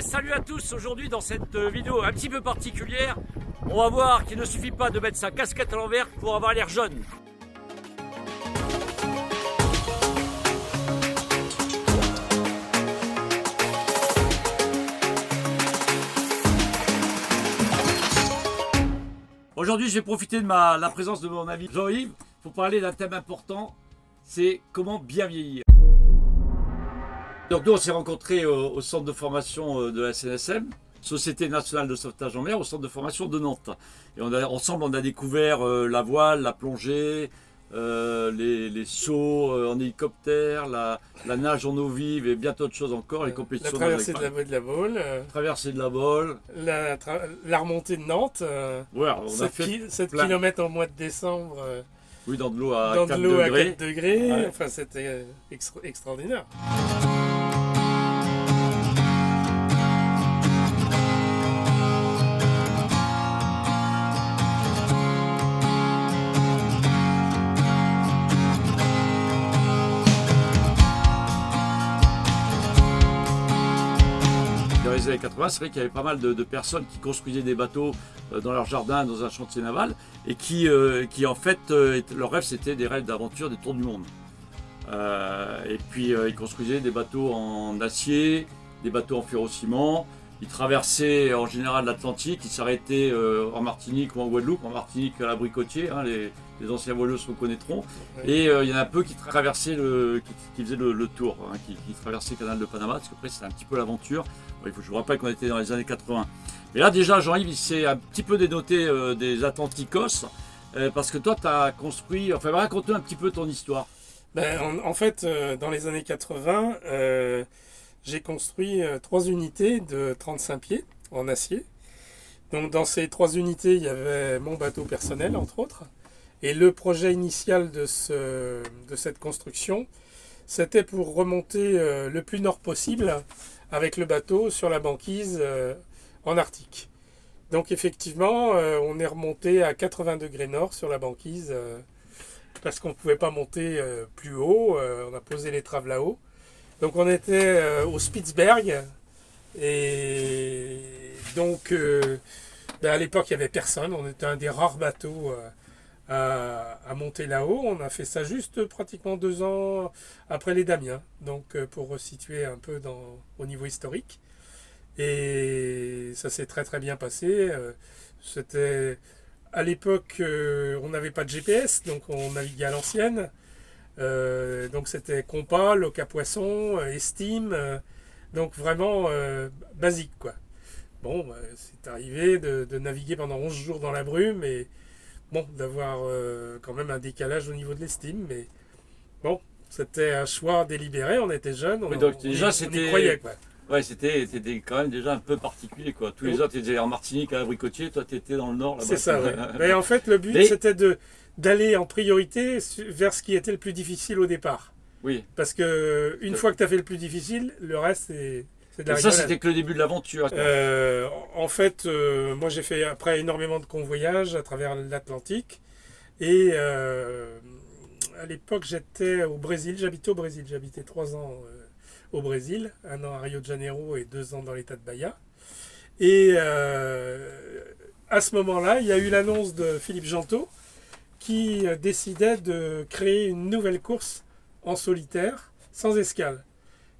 Salut à tous, aujourd'hui dans cette vidéo un petit peu particulière, on va voir qu'il ne suffit pas de mettre sa casquette à l'envers pour avoir l'air jeune. Aujourd'hui, je vais profiter de la présence de mon ami Jean-Yves pour parler d'un thème important, c'est comment bien vieillir. Donc nous, on s'est rencontrés au centre de formation de la SNSM, Société Nationale de Sauvetage en Mer, au centre de formation de Nantes. Et ensemble, on a découvert la voile, la plongée, les sauts en hélicoptère, la nage en eau vive et bien d'autres choses encore, les compétitions. La traversée de la Baule. Traversée de la Baule. La remontée de Nantes. Ouais, on a fait 7 km en mois de décembre. Oui, dans de l'eau à 4 degrés. Ouais. Enfin, c'était extraordinaire. Dans les années 80, c'est vrai qu'il y avait pas mal de personnes qui construisaient des bateaux dans leur jardin, dans un chantier naval, et qui en fait, leur rêve, c'était des rêves d'aventure, des tours du monde. Et puis, ils construisaient des bateaux en acier, des bateaux en ferrociment. Ils traversaient en général l'Atlantique, ils s'arrêtaient en Martinique ou en Guadeloupe, en Martinique à l'Abricotier, hein, les anciens voileux se reconnaîtront. Ouais. Et il y en a un peu qui traversaient qui faisaient le tour, hein, qui traversaient le canal de Panama, parce qu'après c'était un petit peu l'aventure. Bon, je vous rappelle qu'on était dans les années 80. Mais là déjà, Jean-Yves, il s'est un petit peu dénoté des Atlanticos, parce que toi tu as construit, enfin raconte-nous un petit peu ton histoire. Ben, en fait, dans les années 80, j'ai construit 3 unités de 35 pieds en acier. Donc dans ces 3 unités, il y avait mon bateau personnel, entre autres. Et le projet initial de cette construction, c'était pour remonter le plus nord possible avec le bateau sur la banquise en Arctique. Donc effectivement, on est remonté à 80 degrés nord sur la banquise parce qu'on ne pouvait pas monter plus haut. On a posé l'étrave là-haut. Donc on était au Spitzberg et donc à l'époque il n'y avait personne, on était un des rares bateaux à monter là-haut. On a fait ça juste pratiquement 2 ans après les Damiens, donc pour resituer un peu au niveau historique. Et ça s'est très très bien passé. C'était à l'époque on n'avait pas de GPS, donc on naviguait à l'ancienne. Donc c'était compas, loca poisson, estime, donc vraiment basique quoi. Bon, c'est arrivé de naviguer pendant 11 jours dans la brume et bon, d'avoir quand même un décalage au niveau de l'estime, mais bon, c'était un choix délibéré, on était jeunes, on y croyait quoi. Ouais, c'était quand même déjà un peu particulier quoi. Tous les autres étaient en Martinique à l'Abricotier, toi tu étais dans le nord. C'est ça, ouais. Mais en fait le but c'était d'aller en priorité vers ce qui était le plus difficile au départ. Oui. Parce que une fois que tu as fait le plus difficile, le reste c'est de la rigolade. Ça c'était que le début de l'aventure. En fait, moi j'ai fait après énormément de convoyages à travers l'Atlantique. Et à l'époque j'étais au Brésil, j'habitais au Brésil. J'habitais 3 ans au Brésil, 1 an à Rio de Janeiro et 2 ans dans l'état de Bahia. Et à ce moment-là, il y a eu l'annonce de Philippe Gentot qui décidait de créer une nouvelle course en solitaire, sans escale.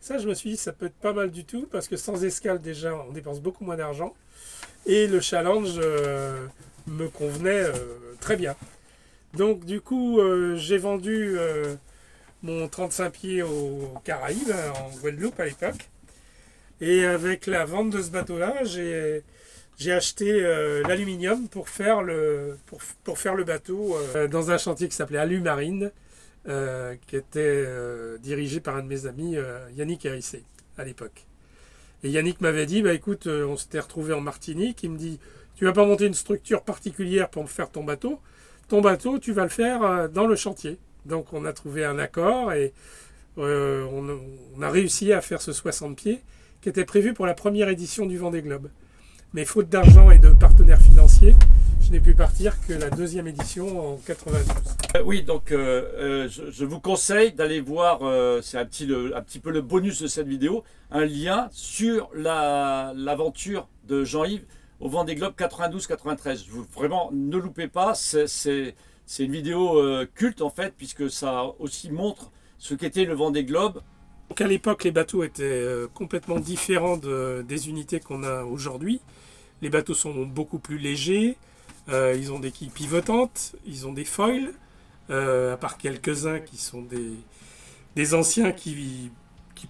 Ça, je me suis dit, ça peut être pas mal du tout, parce que sans escale, déjà, on dépense beaucoup moins d'argent. Et le challenge me convenait très bien. Donc, du coup, j'ai vendu mon 35 pieds aux Caraïbes, en Guadeloupe à l'époque. Et avec la vente de ce bateau-là, j'ai acheté l'aluminium pour faire le bateau dans un chantier qui s'appelait Alumarine, qui était dirigé par un de mes amis, Yannick Hérissé, à l'époque. Et Yannick m'avait dit, bah écoute, on s'était retrouvé en Martinique, il me dit, tu vas pas monter une structure particulière pour faire ton bateau, tu vas le faire dans le chantier. Donc on a trouvé un accord et on a réussi à faire ce 60 pieds qui était prévu pour la première édition du Vendée Globe. Mais faute d'argent et de partenaires financiers, je n'ai pu partir que la 2e édition en 92. Oui, donc je vous conseille d'aller voir, c'est un petit peu le bonus de cette vidéo, un lien sur l'aventure de Jean-Yves au Vendée Globe 92-93. Vraiment, ne loupez pas, c'est une vidéo culte en fait, puisque ça aussi montre ce qu'était le Vendée Globe. Donc à l'époque, les bateaux étaient complètement différents des unités qu'on a aujourd'hui. Les bateaux sont beaucoup plus légers, ils ont des quilles pivotantes, ils ont des foils, à part quelques-uns qui sont des anciens qui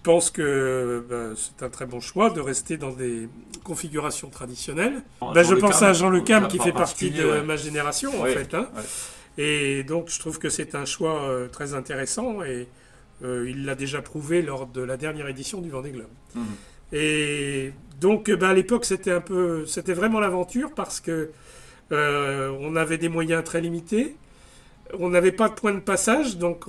pensent que c'est un très bon choix de rester dans des configurations traditionnelles. Je pense à Jean Le Cam qui fait partie de ma génération en fait. Hein. Ouais. Et donc je trouve que c'est un choix très intéressant et il l'a déjà prouvé lors de la dernière édition du Vendée Globe. Et donc à l'époque c'était vraiment l'aventure parce que on avait des moyens très limités. On n'avait pas de point de passage, donc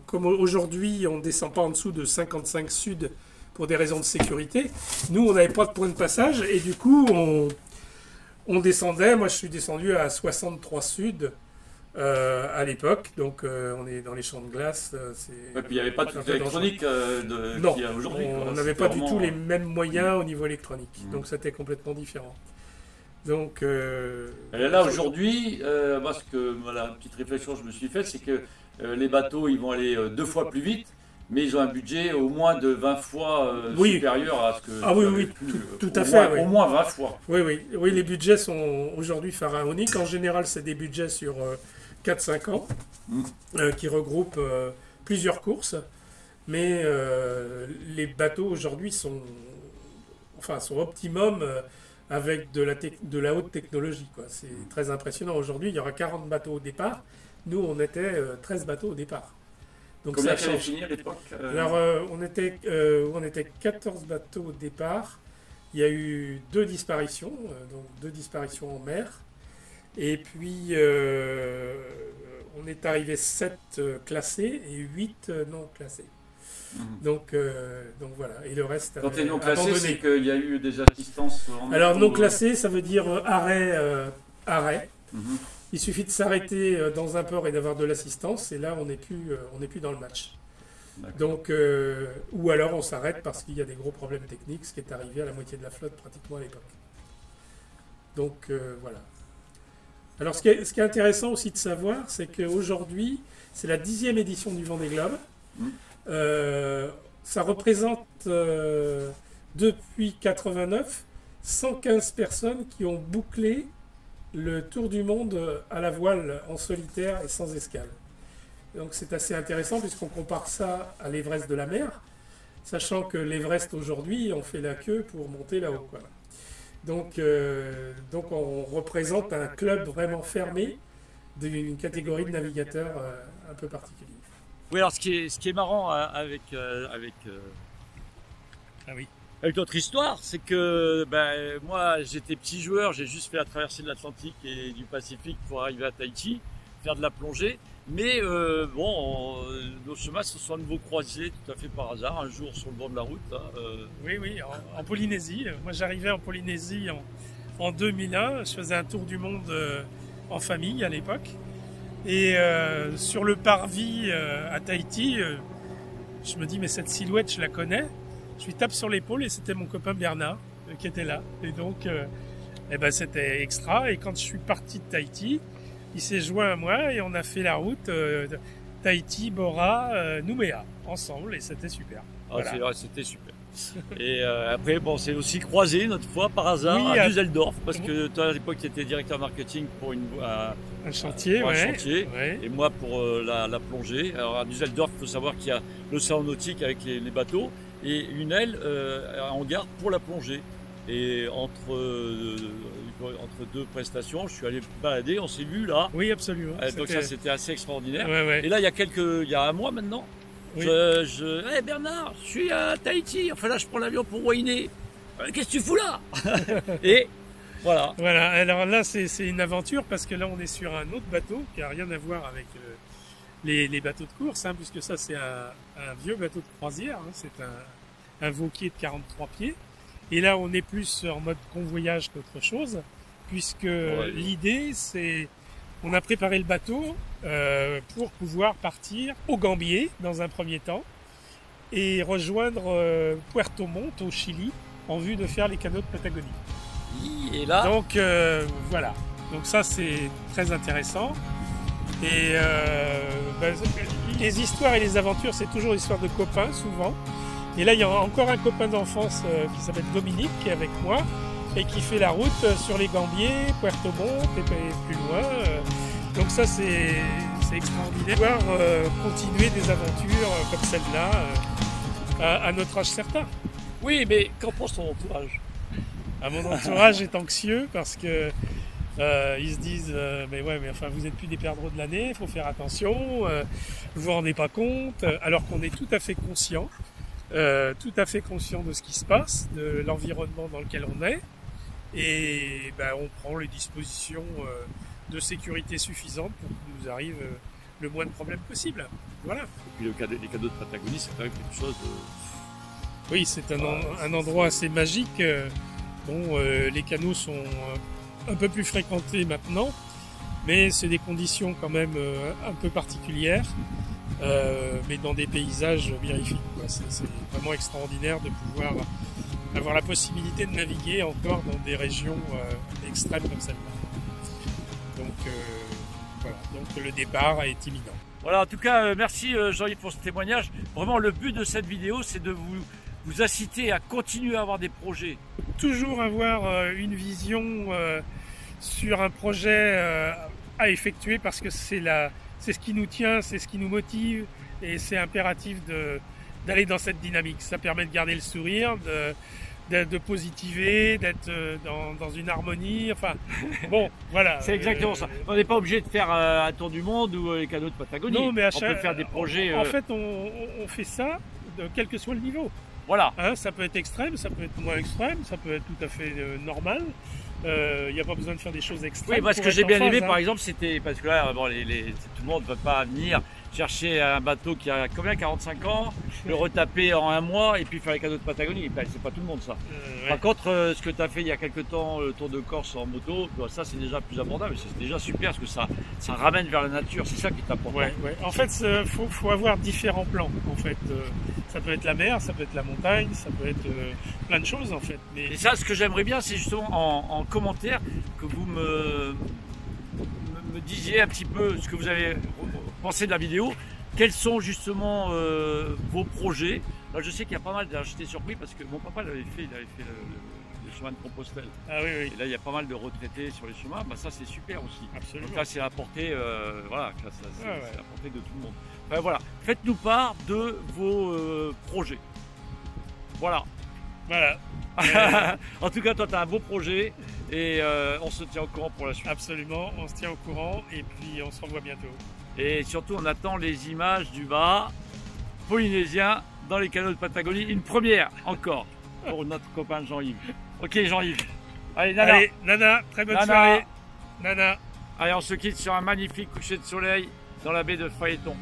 comme aujourd'hui on ne descend pas en dessous de 55 sud pour des raisons de sécurité, nous on n'avait pas de point de passage et du coup on descendait, moi je suis descendu à 63 sud à l'époque, donc on est dans les champs de glace. Et puis il n'y avait pas de tout électronique qu'il y a aujourd'hui. On n'avait pas du tout les mêmes moyens au niveau électronique, donc c'était complètement différent. Donc, là aujourd'hui, moi la petite réflexion que je me suis faite, c'est que les bateaux ils vont aller 2 fois plus vite, mais ils ont un budget au moins de 20 fois supérieur à ce que... Ah oui, tout à fait. Au moins 20 fois. Oui, les budgets sont aujourd'hui pharaoniques. En général, c'est des budgets sur 4-5 ans qui regroupent plusieurs courses. Mais les bateaux aujourd'hui sont optimum avec de la haute technologie. C'est très impressionnant. Aujourd'hui, il y aura 40 bateaux au départ. Nous, on était 13 bateaux au départ. Donc combien ça change fini à l'époque Alors, on était 14 bateaux au départ. Il y a eu 2 disparitions, donc 2 disparitions en mer. Et puis, on est arrivé 7 classés et 8 non classés. Donc voilà, et le reste. Quand tu es non classé, c'est qu'il y a eu des assistances en... Alors non classé, ça veut dire arrêt. Il suffit de s'arrêter dans un port et d'avoir de l'assistance, et là on n'est plus dans le match. Donc ou alors on s'arrête parce qu'il y a des gros problèmes techniques, ce qui est arrivé à la moitié de la flotte pratiquement à l'époque. Donc voilà. Alors ce qui est intéressant aussi de savoir, c'est qu'aujourd'hui, c'est la 10e édition du Vendée Globe. Ça représente depuis 89 115 personnes qui ont bouclé le tour du monde à la voile en solitaire et sans escale. Donc c'est assez intéressant puisqu'on compare ça à l'Everest de la mer, sachant que l'Everest aujourd'hui on fait la queue pour monter là-haut. Donc on représente un club vraiment fermé d'une catégorie de navigateurs un peu particulière. Oui, alors ce qui est marrant avec notre histoire, c'est que moi j'étais petit joueur, j'ai juste fait la traversée de l'Atlantique et du Pacifique pour arriver à Tahiti, faire de la plongée. Mais nos chemins se sont à nouveau croisés tout à fait par hasard, un jour sur le bord de la route. Oui, en Polynésie. Moi j'arrivais en Polynésie en 2001, je faisais un tour du monde en famille à l'époque. Et sur le parvis à Tahiti, je me dis mais cette silhouette je la connais. Je lui tape sur l'épaule et c'était mon copain Bernard qui était là. Et donc c'était extra. Et quand je suis parti de Tahiti, il s'est joint à moi et on a fait la route Tahiti, Bora, Nouméa ensemble et c'était super. Voilà. C'était super. Et après, c'est aussi croisé notre fois par hasard à Düsseldorf, parce que toi à l'époque tu étais directeur marketing pour un chantier, et moi pour la plongée. Alors à Düsseldorf, il faut savoir qu'il y a le salon nautique avec les bateaux et une aile en garde pour la plongée. Et entre 2 prestations, je suis allé me balader, on s'est vu là. Oui, absolument. Donc ça c'était assez extraordinaire. Ouais. Et là il y a un mois maintenant. Oui. Hey Bernard, je suis à Tahiti, enfin là je prends l'avion pour Wainé. Qu'est-ce que tu fous là? Et voilà. Voilà, alors là c'est une aventure parce que là on est sur un autre bateau qui n'a rien à voir avec les bateaux de course, puisque ça c'est un vieux bateau de croisière, c'est un Vauquier de 43 pieds. Et là on est plus en mode convoyage qu'autre chose, puisque l'idée c'est On a préparé le bateau pour pouvoir partir au Gambier dans un premier temps et rejoindre Puerto Montt au Chili en vue de faire les canaux de Patagonie. Et là, Donc voilà, donc ça c'est très intéressant. Et les histoires et les aventures, c'est toujours l'histoire de copains souvent. Et là il y a encore un copain d'enfance qui s'appelle Dominique qui est avec moi et qui fait la route sur les Gambiers, Puerto Montt et plus loin. Donc ça c'est extraordinaire. Pouvoir continuer des aventures comme celle-là à notre âge certain. oui, mais qu'en pense ton entourage? Mon entourage est anxieux parce que ils se disent mais enfin vous êtes plus des perdreaux de l'année, il faut faire attention, vous vous rendez pas compte, alors qu'on est tout à fait conscient de ce qui se passe, de l'environnement dans lequel on est, et on prend les dispositions de sécurité suffisantes pour qu'il nous arrive le moins de problèmes possible. Voilà. Et puis les cadeaux de Patagonie, c'est quand même quelque chose de... Oui, c'est un endroit assez magique. Les canaux sont un peu plus fréquentés maintenant, mais c'est des conditions quand même un peu particulières, mais dans des paysages mirifiques. C'est vraiment extraordinaire de pouvoir avoir la possibilité de naviguer encore dans des régions extrêmes comme celle-là. Donc voilà, donc le départ est imminent. Voilà, en tout cas, merci Jean-Yves pour ce témoignage. Vraiment, le but de cette vidéo, c'est de vous inciter à continuer à avoir des projets. Toujours avoir une vision sur un projet à effectuer parce que c'est ce qui nous tient, c'est ce qui nous motive et c'est impératif d'aller dans cette dynamique. Ça permet de garder le sourire, de positiver, d'être dans une harmonie. Enfin, bon, voilà. C'est exactement ça. On n'est pas obligé de faire un tour du monde ou les canaux de Patagonie. Non, mais on peut faire des projets. En fait, on fait ça quel que soit le niveau. Voilà. Ça peut être extrême, ça peut être moins extrême, ça peut être tout à fait normal. Il n'y a pas besoin de faire des choses extrêmes. Oui, moi ce que j'ai bien aimé par exemple, c'était parce que là, tout le monde ne peut pas venir chercher un bateau qui a combien, 45 ans, le retaper en un mois et puis faire les canaux de Patagonie. C'est pas tout le monde ça. Par contre, ce que tu as fait il y a quelques temps, le Tour de Corse en moto, ça c'est déjà plus abordable, c'est déjà super parce que ça ramène vers la nature, c'est ça qui est important. Ouais. En fait, faut avoir différents plans. En fait, ça peut être la mer, ça peut être la montagne, ça peut être plein de choses en fait. Mais... Et ça, ce que j'aimerais bien, c'est justement en commentaire que vous me disiez un petit peu ce que vous avez pensé de la vidéo. Quels sont justement vos projets? Là, je sais qu'il y a pas mal, j'étais surpris parce que mon papa il avait fait le chemin de Compostelle. Ah oui. Et là, il y a pas mal de retraités sur les chemins. Ça, c'est super aussi. Absolument. Donc là, c'est à la portée, c'est à la portée de tout le monde. Enfin, voilà. Faites-nous part de vos projets. Voilà. En tout cas, toi, tu as un beau projet et on se tient au courant pour la suite. Absolument, on se tient au courant et puis on se revoit bientôt. Et surtout, on attend les images du bas polynésien dans les canaux de Patagonie. Une première encore pour notre copain Jean-Yves. Ok, Jean-Yves. Allez, Nana. Allez, Nana, très bonne soirée. Nana. Allez, on se quitte sur un magnifique coucher de soleil dans la baie de Phaéton.